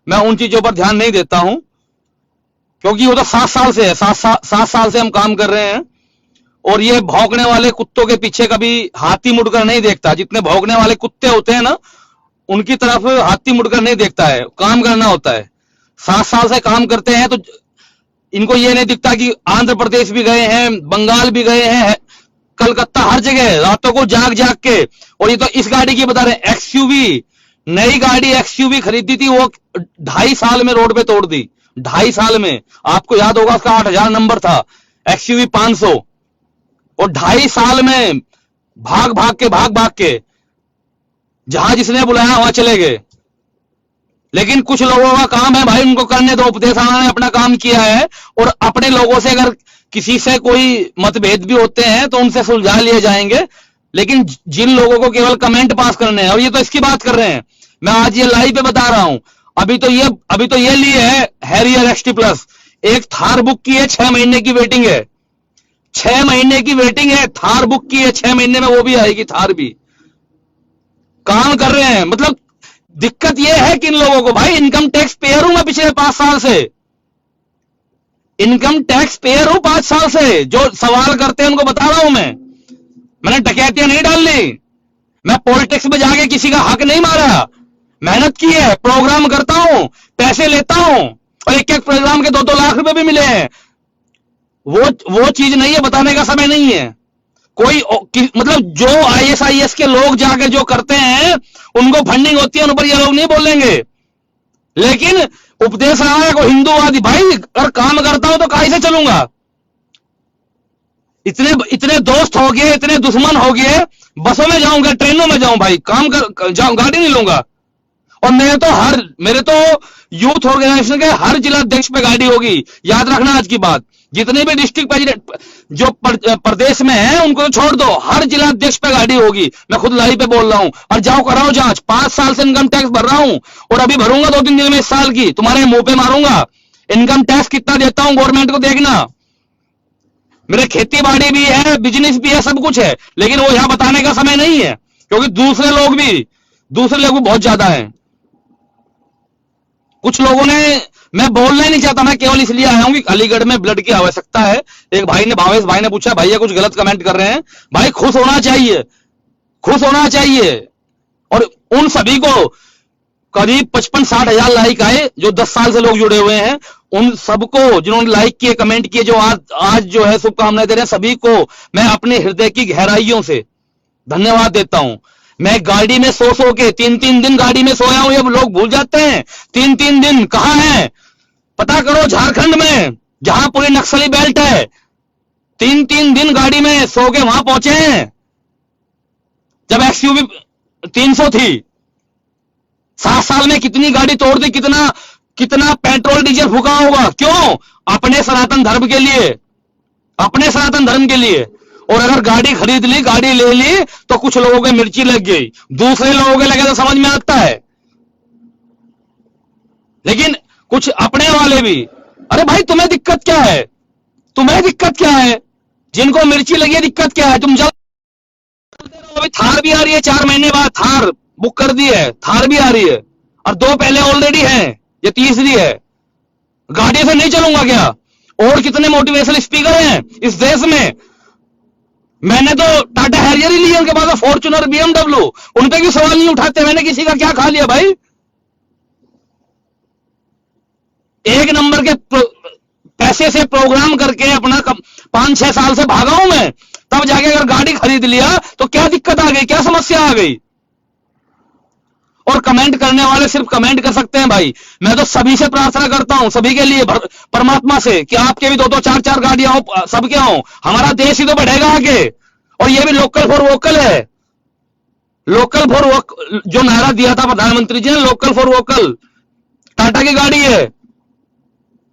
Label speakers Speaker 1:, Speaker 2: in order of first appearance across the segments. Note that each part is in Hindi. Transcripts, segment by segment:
Speaker 1: मैं उन चीजों पर ध्यान नहीं देता हूं, क्योंकि वो तो 7 साल से है, 7 साल से हम काम कर रहे हैं। और ये भौंकने वाले कुत्तों के पीछे कभी हाथी मुड़कर नहीं देखता। जितने भौंकने वाले कुत्ते होते हैं ना, उनकी तरफ हाथी मुड़कर नहीं देखता है, काम करना होता है। 7 साल से काम करते हैं तो इनको ये नहीं दिखता कि आंध्र प्रदेश भी गए हैं, बंगाल भी गए हैं, कलकत्ता, हर जगह रातों को जाग जाग के। और ये तो इस गाड़ी की बता रहे हैं, एक्सयूवी, नई गाड़ी एक्सयूवी खरीदी थी, वो 2.5 साल में रोड पे तोड़ दी। 2.5 साल में, आपको याद होगा उसका 8000 नंबर था, एक्सयूवी 500, और 2.5 साल में भाग भाग के जहां जिसने बुलाया वहां चले गए। लेकिन कुछ लोगों का काम है भाई, उनको करने दो। उपदेश ने अपना काम किया है, और अपने लोगों से अगर किसी से कोई मतभेद भी होते हैं तो उनसे सुलझा लिए जाएंगे। लेकिन जिन लोगों को केवल कमेंट पास करने हैं, और ये तो इसकी बात कर रहे हैं, मैं आज ये लाइव पे बता रहा हूं। अभी तो ये लिए है हैरियर XT प्लस, एक थार बुक की है, 6 महीने की वेटिंग है, 6 महीने की वेटिंग है, थार बुक की है, 6 महीने में वो भी आएगी, थार भी। काम कर रहे हैं। मतलब दिक्कत यह है कि इन लोगों को, भाई इनकम टैक्स पेयर हूं मैं पिछले 5 साल से, इनकम टैक्स पेयर हूं 5 साल से। जो सवाल करते हैं उनको बता रहा हूं मैंने डकैतियां नहीं डाल ली, मैं पॉलिटिक्स में जाके किसी का हक नहीं मारा, मेहनत की है, प्रोग्राम करता हूं, पैसे लेता हूं, और एक एक प्रोग्राम के 2-2 लाख रुपए भी मिले हैं। वो चीज नहीं है, बताने का समय नहीं है। कोई मतलब जो ISIS के लोग जाके जो करते हैं उनको फंडिंग होती है, उन पर ये लोग नहीं बोलेंगे। लेकिन उपदेश आया को हिंदूवादी, भाई अगर काम करता हूं तो काहे से चलूंगा? इतने दोस्त हो गए, इतने दुश्मन हो गए, बसों में जाऊंगा, ट्रेनों में जाऊं भाई, काम कर जाऊं, गाड़ी नहीं लूंगा। और मेरे तो यूथ ऑर्गेनाइजेशन के हर जिला अध्यक्ष पे गाड़ी होगी। याद रखना आज की बात, जितने भी डिस्ट्रिक्ट प्रेसिडेंट जो प्रदेश में है उनको तो छोड़ दो, हर जिला अध्यक्ष पे गाड़ी होगी। मैं खुद लाइव पे बोल रहा हूं, और जाओ कराओ जांच। 5 साल से इनकम टैक्स भर रहा हूं, और अभी भरूंगा 2-3 दिन में, इस साल की तुम्हारे मुंह पे मारूंगा। इनकम टैक्स कितना देता हूं गवर्नमेंट को देखना। मेरे खेती बाड़ी भी है, बिजनेस भी है, सब कुछ है, लेकिन वो यहां बताने का समय नहीं है, क्योंकि दूसरे लोग भी बहुत ज्यादा है। कुछ लोगों ने, मैं बोलना ही नहीं चाहता, मैं केवल इसलिए आया हूं कि अलीगढ़ में ब्लड की आवश्यकता है। एक भावेश भाई ने पूछा, भैया कुछ गलत कमेंट कर रहे हैं। भाई खुश होना चाहिए, खुश होना चाहिए। और उन सभी को करीब 55-60 हजार लाइक आए, जो 10 साल से लोग जुड़े हुए हैं, उन सबको जिन्होंने लाइक किए, कमेंट किए, जो आज जो है शुभकामनाएं दे रहे हैं, सभी को मैं अपने हृदय की गहराइयों से धन्यवाद देता हूं। मैं गाड़ी में सो के 3-3 दिन गाड़ी में सोया हूं, ये लोग भूल जाते हैं। 3-3 दिन कहां है पता करो, झारखंड में, जहां पूरी नक्सली बेल्ट है। 3-3 दिन गाड़ी में सो के वहां पहुंचे हैं, जब XUV 300 थी। 7 साल में कितनी गाड़ी तोड़ दी, कितना पेट्रोल डीजल फूका होगा। क्यों? अपने सनातन धर्म के लिए, अपने सनातन धर्म के लिए। और अगर गाड़ी खरीद ली, गाड़ी ले ली, तो कुछ लोगों के मिर्ची लग गई, दूसरे लोगों के लगे तो समझ में आता है। लेकिन कुछ अपने वाले भी, अरे भाई तुम्हें दिक्कत क्या है, तुम्हें दिक्कत क्या है? जिनको मिर्ची लगी है दिक्कत क्या है? तुम अभी थार भी आ रही है 4 महीने बाद, थार बुक कर दी है, थार भी आ रही है, और 2 पहले ऑलरेडी हैं, ये तीसरी है। गाड़ी से नहीं चलूंगा क्या? और कितने मोटिवेशनल स्पीकर हैं इस देश में। मैंने तो टाटा हैरियर ही लिया, उनके पास फॉर्च्यूनर, BMW, उन पे भी सवाल नहीं उठाते। मैंने किसी का क्या खा लिया भाई? एक नंबर के पैसे से प्रोग्राम करके अपना 5-6 साल से भागा हूं मैं, तब जाके अगर गाड़ी खरीद लिया तो क्या दिक्कत आ गई, क्या समस्या आ गई? और कमेंट करने वाले सिर्फ कमेंट कर सकते हैं भाई। मैं तो सभी से प्रार्थना करता हूं, सभी के लिए, परमात्मा से, कि आपके भी 2-2, 4-4 गाड़ियां हो, सबके हों। हमारा देश ही तो बढ़ेगा आगे। और ये भी लोकल फॉर वोकल है, लोकल फॉर वोकल जो नारा दिया था प्रधानमंत्री जी ने, लोकल फॉर वोकल। टाटा की गाड़ी है,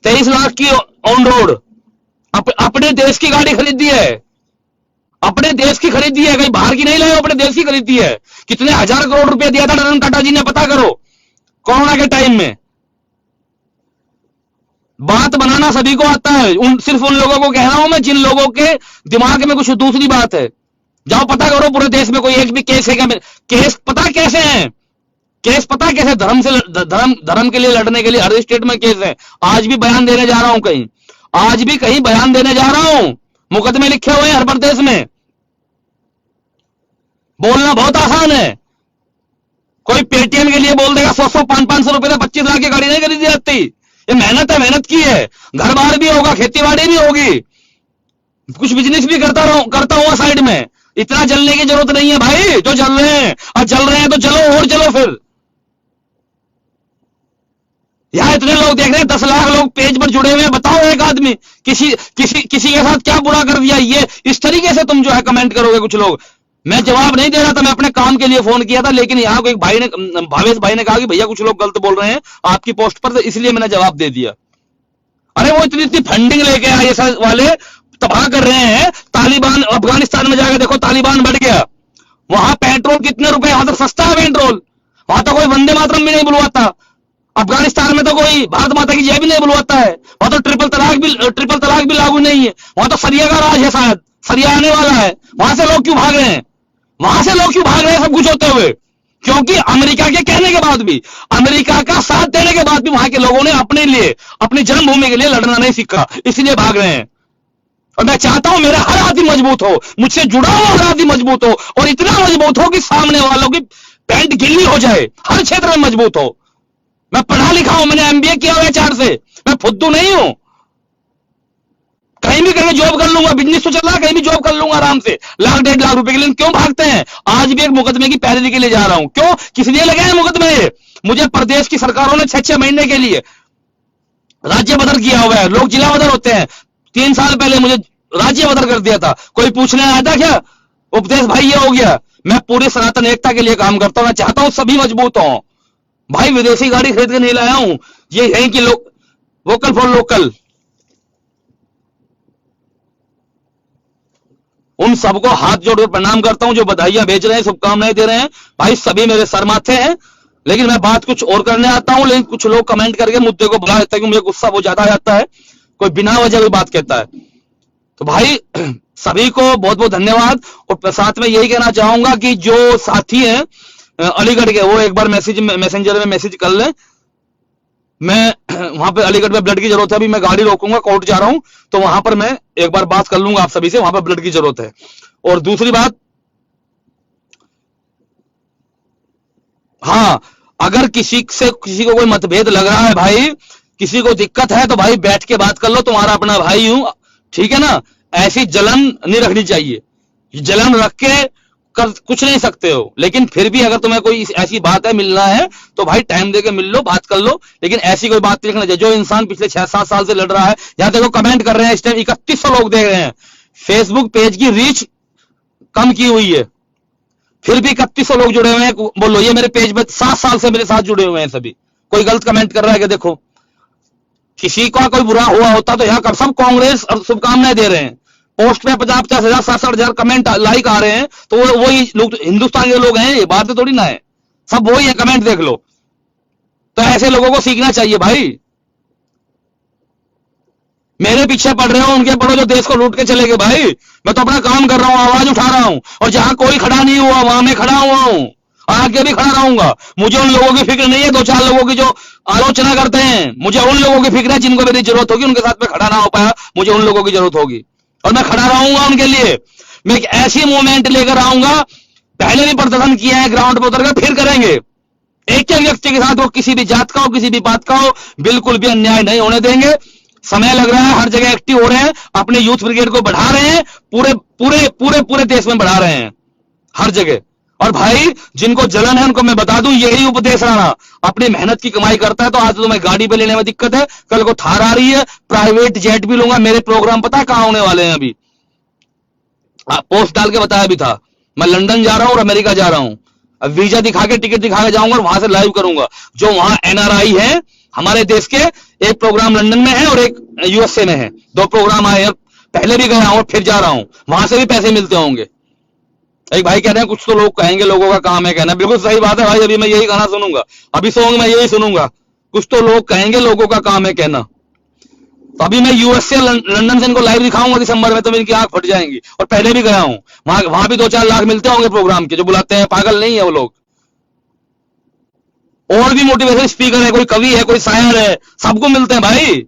Speaker 1: 23 लाख की ऑन रोड, अपने देश की गाड़ी खरीदी है, अपने देश की खरीदी है, कहीं बाहर की नहीं लाए, अपने देश की खरीदी है। कितने हजार करोड़ रुपए दिया था रतन टाटा जी ने, पता करो, कोरोना के टाइम में। बात बनाना सभी को आता है, सिर्फ उन लोगों को कह रहा हूं मैं जिन लोगों के दिमाग में कुछ दूसरी बात है। जाओ पता करो पूरे देश में कोई एक भी केस है क्या? केस पता कैसे हैं? केस पता है कैसे? धर्म के लिए लड़ने के लिए हर स्टेट में केस है। आज भी बयान देने जा रहा हूं कहीं, आज भी कहीं बयान देने जा रहा हूं, मुकदमे लिखे हुए हैं हर प्रदेश में। बोलना बहुत आसान है। कोई पेटीएम के लिए बोल देगा 100 500 रुपए से 25 लाख की गाड़ी नहीं खरीदी जाती। ये मेहनत है, मेहनत की है। घर बार भी होगा, खेती बाड़ी भी होगी, कुछ बिजनेस भी करता हुआ साइड में। इतना जलने की जरूरत नहीं है भाई। जो जल रहे हैं और चल रहे हैं तो चलो और चलो। फिर यहां इतने लोग देख रहे हैं, 10 लाख लोग पेज पर जुड़े हुए हैं। बताओ एक आदमी किसी के साथ क्या बुरा कर दिया? ये इस तरीके से तुम जो है कमेंट करोगे कुछ लोग। मैं जवाब नहीं दे रहा था, मैं अपने काम के लिए फोन किया था, लेकिन यहाँ को एक भाई ने, भावेश भाई ने कहा कि भैया कुछ लोग गलत बोल रहे हैं आपकी पोस्ट पर, तो इसलिए मैंने जवाब दे दिया। अरे वो इतनी फंडिंग लेके आईएसआई वाले तबाह कर रहे हैं। तालिबान अफगानिस्तान में जाकर देखो, तालिबान बढ़ गया। वहां पेट्रोल कितने रुपए, यहां तो सस्ता है पेट्रोल। वहां तो कोई वंदे मातरम भी नहीं बुलवाता। अफगानिस्तान में तो कोई भारत माता की जय भी नहीं बुलवाता है। वहां तो ट्रिपल तलाक भी लागू नहीं है। वहां तो सरिया का राज है, शायद सरिया आने वाला है। वहां से लोग क्यों भाग रहे हैं? वहां से लोग क्यों भाग रहे हैं सब कुछ होते हुए? क्योंकि अमेरिका के कहने के बाद भी, अमेरिका का साथ देने के बाद भी वहां के लोगों ने अपने लिए, अपनी जन्मभूमि के लिए लड़ना नहीं सीखा, इसलिए भाग रहे हैं। और मैं चाहता हूं मेरा हर आदमी मजबूत हो, मुझसे जुड़ा हुआ हर आदमी मजबूत हो, और इतना मजबूत हो कि सामने वालों की पैंट गिल्ली हो जाए, हर क्षेत्र में मजबूत हो। मैं पढ़ा लिखा हूं, मैंने एमबीए किया हुआ है 4 से। मैं फुद्दू नहीं हूं। कहीं भी करके जॉब कर लूंगा, बिजनेस तो चल रहा है, कहीं भी जॉब कर लूंगा आराम से, 1 1.5 लाख रुपए के लिए। क्यों भागते हैं? आज भी एक मुकदमे की पैरवी के लिए जा रहा हूं। क्यों? किस लिए लगे हैं मुकदमे? मुझे प्रदेश की सरकारों ने 6-6 महीने के लिए राज्य बदल किया हुआ है। लोग जिला बदल होते हैं। 3 साल पहले मुझे राज्य बदल कर दिया था। कोई पूछने आया था क्या? उपदेश भाई ये हो गया। मैं पूरी सनातन एकता के लिए काम करता हूं। मैं चाहता हूं सभी मजबूत हों। भाई विदेशी गाड़ी खरीद के नहीं लाया हूं। ये है कि लोग वोकल फॉर लोकल। उन सबको हाथ जोड़कर प्रणाम करता हूं जो बधाइयां भेज रहे हैं, शुभकामनाएं दे रहे हैं। भाई सभी मेरे सर माथे हैं, लेकिन मैं बात कुछ और करने आता हूं। लेकिन कुछ लोग कमेंट करके मुद्दे को भुला देता है, क्योंकि मुझे गुस्सा बहुत ज्यादा आ जाता है। कोई बिना वजह कोई बात कहता है। तो भाई सभी को बहुत बहुत धन्यवाद। और साथ में यही कहना चाहूंगा कि जो साथी हैं अलीगढ़ के, वो एक बार मैसेंजर में मैसेज कर लें। मैं वहां पे अलीगढ़ में ब्लड की जरूरत है। अभी मैं गाड़ी रोकूंगा, कोर्ट जा रहा हूं, तो वहां पर मैं एक बार बात कर लूंगा आप सभी से। वहां पर ब्लड की जरूरत है। और दूसरी बात, हाँ, अगर किसी को कोई मतभेद लग रहा है भाई, किसी को दिक्कत है, तो भाई बैठ के बात कर लो। तुम्हारा अपना भाई हूं, ठीक है ना? ऐसी जलन नहीं रखनी चाहिए। जलन रख के कर कुछ नहीं सकते हो। लेकिन फिर भी अगर तुम्हें कोई ऐसी बात है, मिलना है, तो भाई टाइम देके मिल लो, बात कर लो। लेकिन ऐसी कोई बात नहीं रखना चाहिए। जो इंसान पिछले 6-7 साल से लड़ रहा है, यहां देखो कमेंट कर रहे हैं, इस टाइम 3100 लोग देख रहे हैं। फेसबुक पेज की रीच कम की हुई है, फिर भी 3100 लोग जुड़े हुए हैं। बोलो, ये मेरे पेज पे 7 साल से मेरे साथ जुड़े हुए हैं सभी। कोई गलत कमेंट कर रहा है क्या? देखो, किसी का कोई बुरा हुआ होता तो यहां सब कांग्रेस शुभकामनाएं दे रहे हैं। पोस्ट पे 50-50 हजार 60 हजार कमेंट लाइक आ रहे हैं, तो वही लोग हिंदुस्तान के लोग हैं। ये बात थोड़ी ना है, सब वही है। कमेंट देख लो। तो ऐसे लोगों को सीखना चाहिए भाई। मेरे पीछे पड़ रहे हो, उनके पढ़ो जो देश को लूट के चले गए। भाई मैं तो अपना काम कर रहा हूं, आवाज उठा रहा हूं, और जहां कोई खड़ा नहीं हुआ वहां मैं खड़ा हुआ हूं, आगे भी खड़ा रहूंगा। मुझे उन लोगों की फिक्र नहीं है, 2-4 लोगों की जो आलोचना करते हैं। मुझे उन लोगों की फिक्र है जिनको मेरी जरूरत होगी, उनके साथ में खड़ा ना हो पाया, मुझे उन लोगों की जरूरत होगी, और मैं खड़ा रहूंगा उनके लिए। मैं एक ऐसी मूवमेंट लेकर आऊंगा, पहले भी प्रदर्शन किया है, ग्राउंड पर उतरकर फिर करेंगे। एक एक व्यक्ति के साथ, वो किसी भी जात का हो, किसी भी बात का हो, बिल्कुल भी अन्याय नहीं होने देंगे। समय लग रहा है, हर जगह एक्टिव हो रहे हैं, अपने यूथ ब्रिगेड को बढ़ा रहे हैं, पूरे पूरे पूरे पूरे देश में बढ़ा रहे हैं, हर जगह। और भाई जिनको जलन है उनको मैं बता दूं, यही उपदेश राणा अपनी मेहनत की कमाई करता है। तो आज तुम्हें गाड़ी पे लेने में दिक्कत है, कल को थार आ रही है, प्राइवेट जेट भी लूंगा। मेरे प्रोग्राम पता है कहां होने वाले हैं? अभी पोस्ट डाल के बताया भी था, मैं लंदन जा रहा हूं और अमेरिका जा रहा हूं। अब वीजा दिखा के, टिकट दिखा के जाऊंगा और वहां से लाइव करूंगा। जो वहां एनआरआई है हमारे देश के, एक प्रोग्राम लंदन में है और एक यूएसए में है। 2 प्रोग्राम आए हैं, पहले भी गया हूं और फिर जा रहा हूं। वहां से भी पैसे मिलते होंगे। एक भाई कह रहे हैं कुछ तो लोग कहेंगे, लोगों का काम है कहना। बिल्कुल सही बात है भाई, अभी मैं यही गाना सुनूंगा, अभी सॉन्ग मैं यही सुनूंगा। कुछ तो लोग कहेंगे, लोगों का काम है कहना। तो अभी मैं यूएसए लंदन से इनको लाइव दिखाऊंगा दिसंबर में, तो इनकी आंख फट जाएंगी। और पहले भी गया हूं, वहां भी 2-4 लाख मिलते होंगे प्रोग्राम के, जो बुलाते हैं। पागल नहीं है वो लोग। और भी मोटिवेशन स्पीकर है, कोई कवि है, कोई शायर है, सबको मिलते हैं भाई।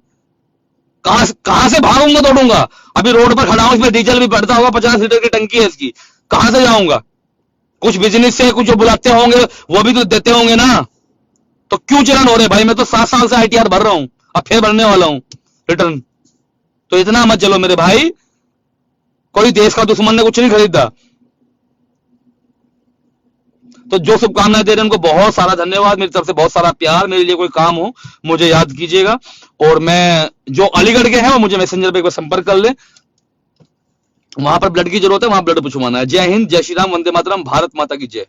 Speaker 1: कहां से भागूंगा दौड़ूंगा? अभी रोड पर खड़ा हूं, इसमें डीजल भी पड़ता होगा, 50 लीटर की टंकी है इसकी, कहां से जाऊंगा? कुछ बिजनेस से कुछ जो बुलाते होंगे वो भी तो देते होंगे ना, तो क्यों चलन हो रहे भाई? मैं तो 7 साल से ITR भर रहा हूं, अब फिर भरने वाला हूं रिटर्न। तो इतना मत चलो मेरे भाई, कोई देश का दुश्मन ने कुछ नहीं खरीदा। तो जो शुभकामनाएं दे रहे हैं उनको बहुत सारा धन्यवाद, मेरी तरफ से बहुत सारा प्यार। मेरे लिए कोई काम हो मुझे याद कीजिएगा, और मैं जो अलीगढ़ के हैं वो मुझे मैसेंजर पे एक बार संपर्क कर ले, वहां पर ब्लड की जरूरत है, वहां ब्लड पूछवाना है। जय हिंद, जय श्री राम, वंदे मातरम, भारत माता की जय।